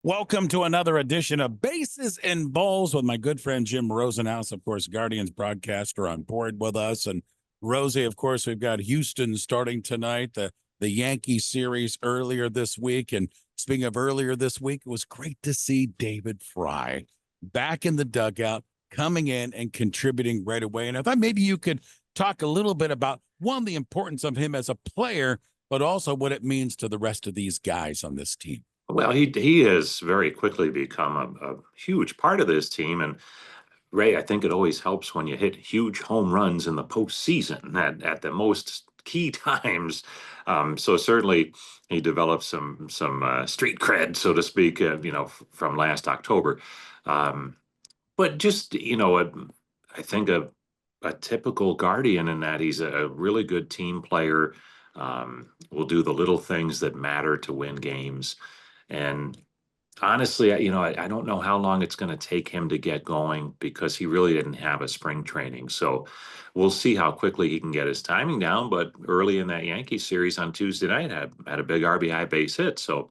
Welcome to another edition of Bases and Balls with my good friend Jim Rosenhaus, of course, Guardians broadcaster on board with us. And Rosie, of course, we've got Houston starting tonight, the Yankee series earlier this week. And speaking of earlier this week, it was great to see David Fry back in the dugout, coming in and contributing right away. And I thought maybe you could talk a little bit about one, the importance of him as a player, but also what it means to the rest of these guys on this team. Well, he has very quickly become a huge part of this team. And Ray, I think it always helps when you hit huge home runs in the postseason at the most key times. So certainly he developed some street cred, so to speak, from last October. Um, but just I think a typical Guardian in that he's a really good team player. Will do the little things that matter to win games. And honestly, I don't know how long it's going to take him to get going because he really didn't have a spring training. So we'll see how quickly he can get his timing down. But early in that Yankee series on Tuesday night, had a big RBI base hit. So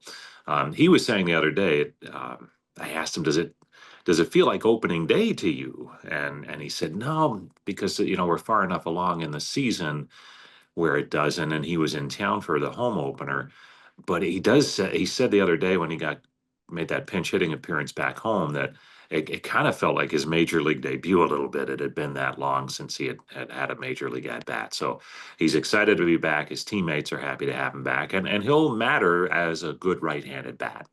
he was saying the other day, I asked him, does it feel like opening day to you? And he said no, because we're far enough along in the season where it doesn't. And he was in town for the home opener. But he said the other day when he got made that pinch hitting appearance back home that it kind of felt like his major league debut a little bit. It had been that long since he had a major league at bat. So he's excited to be back. His teammates are happy to have him back, and he'll matter as a good right-handed bat.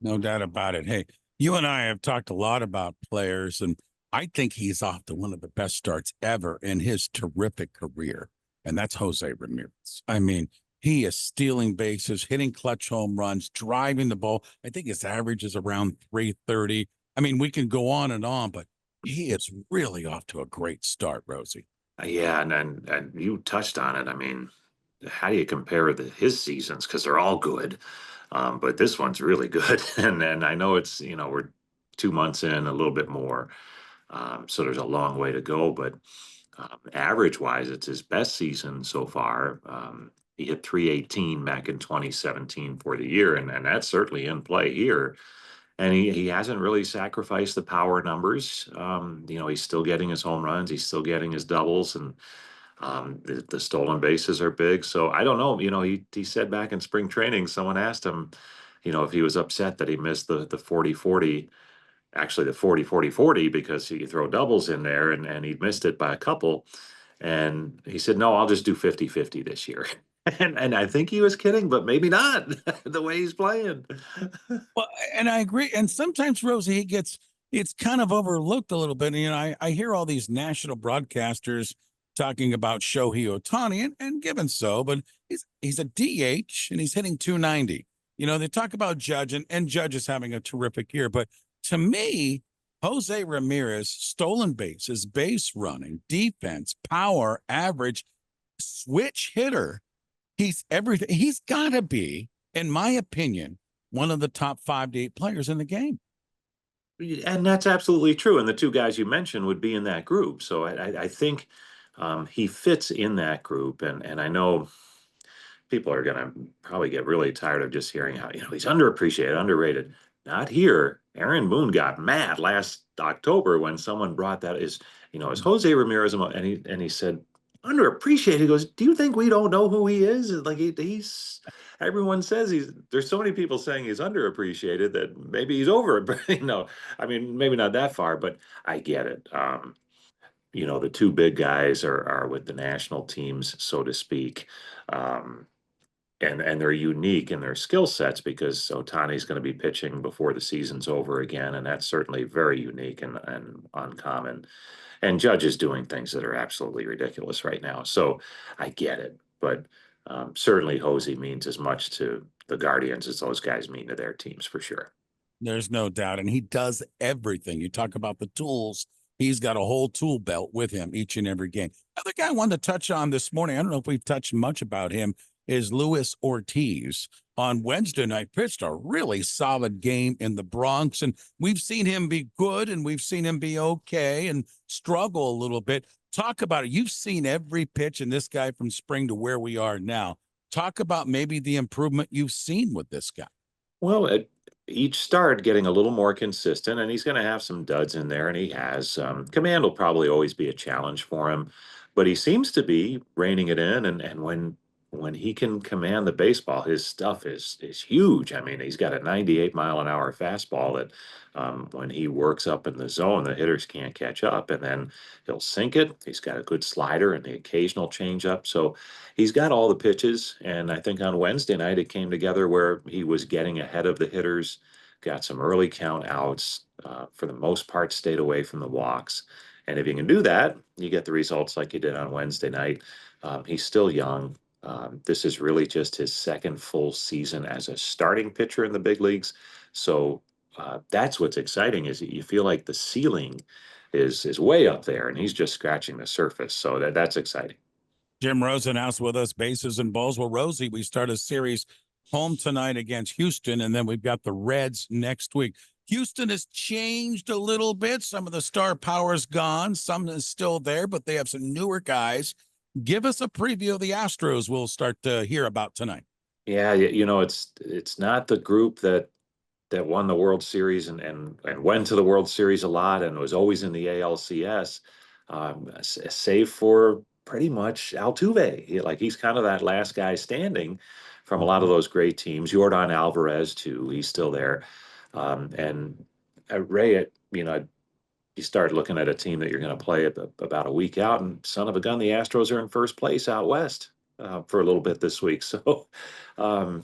No doubt about it. Hey, you and I have talked a lot about players, and I think he's off to one of the best starts ever in his terrific career, and that's Jose Ramirez. I mean, he is stealing bases, hitting clutch home runs, driving the ball. I think his average is around 330. I mean, we can go on, but he is really off to a great start, Rosie. Yeah, and you touched on it. I mean, how do you compare his seasons? Because they're all good, but this one's really good. And I know it's we're 2 months in, a little bit more, so there's a long way to go. But average wise, it's his best season so far. He hit 318 back in 2017 for the year, and that's certainly in play here. And he hasn't really sacrificed the power numbers. He's still getting his home runs, he's still getting his doubles, and the stolen bases are big. So I don't know. He said back in spring training, someone asked him, if he was upset that he missed the 40-40, actually the 40-40-40, because he throw doubles in there, and he missed it by a couple. And he said, no, I'll just do 50-50 this year. And I think he was kidding, but maybe not the way he's playing. Well, and I agree. And sometimes, Rosie, it's kind of overlooked a little bit. I hear all these national broadcasters talking about Shohei Ohtani, and given so, but he's a DH and he's hitting 290. They talk about Judge, and Judge is having a terrific year. But to me, Jose Ramirez, stolen bases, base running, defense, power, average, switch hitter. He's everything. He's got to be, in my opinion, one of the top 5 to 8 players in the game. And that's absolutely true. And the two guys you mentioned would be in that group. So I think he fits in that group. And I know people are going to probably get really tired of just hearing how, he's underappreciated, underrated. Not here. Aaron Boone got mad last October when someone brought that is Jose Ramirez, and he said, underappreciated. He goes, do you think we don't know who he is? Like he's everyone says there's so many people saying he's underappreciated that maybe he's over it. I mean, maybe not that far, but I get it. The two big guys are with the national teams, so to speak. Um, and they're unique in their skill sets because Otani's going to be pitching before the season's over again, and that's certainly very unique and uncommon. And Judge is doing things that are absolutely ridiculous right now, so I get it. But certainly, Hosey means as much to the Guardians as those guys mean to their teams for sure. There's no doubt. And he does everything. You talk about the tools. He's got a whole tool belt with him each and every game. Other guy I wanted to touch on this morning, I don't know if we've touched much about him, is Luis Ortiz. On Wednesday night, pitched a really solid game in the Bronx. And we've seen him be good and we've seen him be okay and struggle a little bit. Talk about it. You've seen every pitch in this guy from spring to where we are now. Talk about maybe the improvement you've seen with this guy. Well, each start getting a little more consistent, and he's going to have some duds in there, and he has. Command will probably always be a challenge for him, but he seems to be reining it in. And when he can command the baseball, his stuff is huge. I mean, he's got a 98-mile-an-hour fastball that when he works up in the zone, the hitters can't catch up, and then he'll sink it. He's got a good slider and the occasional changeup. So he's got all the pitches, and I think on Wednesday night it came together where he was getting ahead of the hitters, got some early count outs, for the most part, stayed away from the walks. And if you can do that, you get the results like you did on Wednesday night. He's still young. This is really just his second full season as a starting pitcher in the big leagues. So that's what's exciting is that you feel like the ceiling is way up there, and he's just scratching the surface. So that's exciting. Jim Rosenhaus with us, bases and balls. Well, Rosie, we start a series home tonight against Houston, and then we've got the Reds next week. Houston has changed a little bit. Some of the star power's gone. Some is still there, but they have some newer guys. Give us a preview of the Astros we'll start to hear about tonight. Yeah, it's not the group that won the World Series and went to the World Series a lot and was always in the ALCS, save for pretty much Altuve. Like he's kind of that last guy standing from a lot of those great teams. Jordan Alvarez too, he's still there. And Ray, you start looking at a team that you're going to play about a week out, and son of a gun, the Astros are in first place out west for a little bit this week. So um,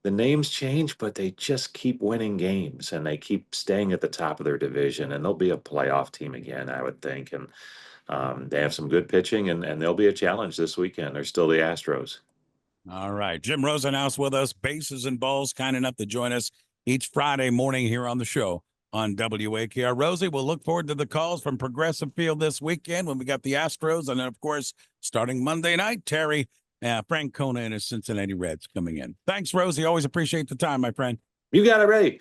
the names change, but they just keep winning games and they keep staying at the top of their division, and they'll be a playoff team again, I would think. And they have some good pitching, and they'll be a challenge this weekend. They're still the Astros. All right. Jim Rosenhaus with us, bases and balls, kind enough to join us each Friday morning here on the show on WAKR. Rosie, we'll look forward to the calls from Progressive Field this weekend when we got the Astros. And then, of course, starting Monday night, Terry, Frank Kona and his Cincinnati Reds coming in. Thanks, Rosie. Always appreciate the time, my friend. You got it, Ray.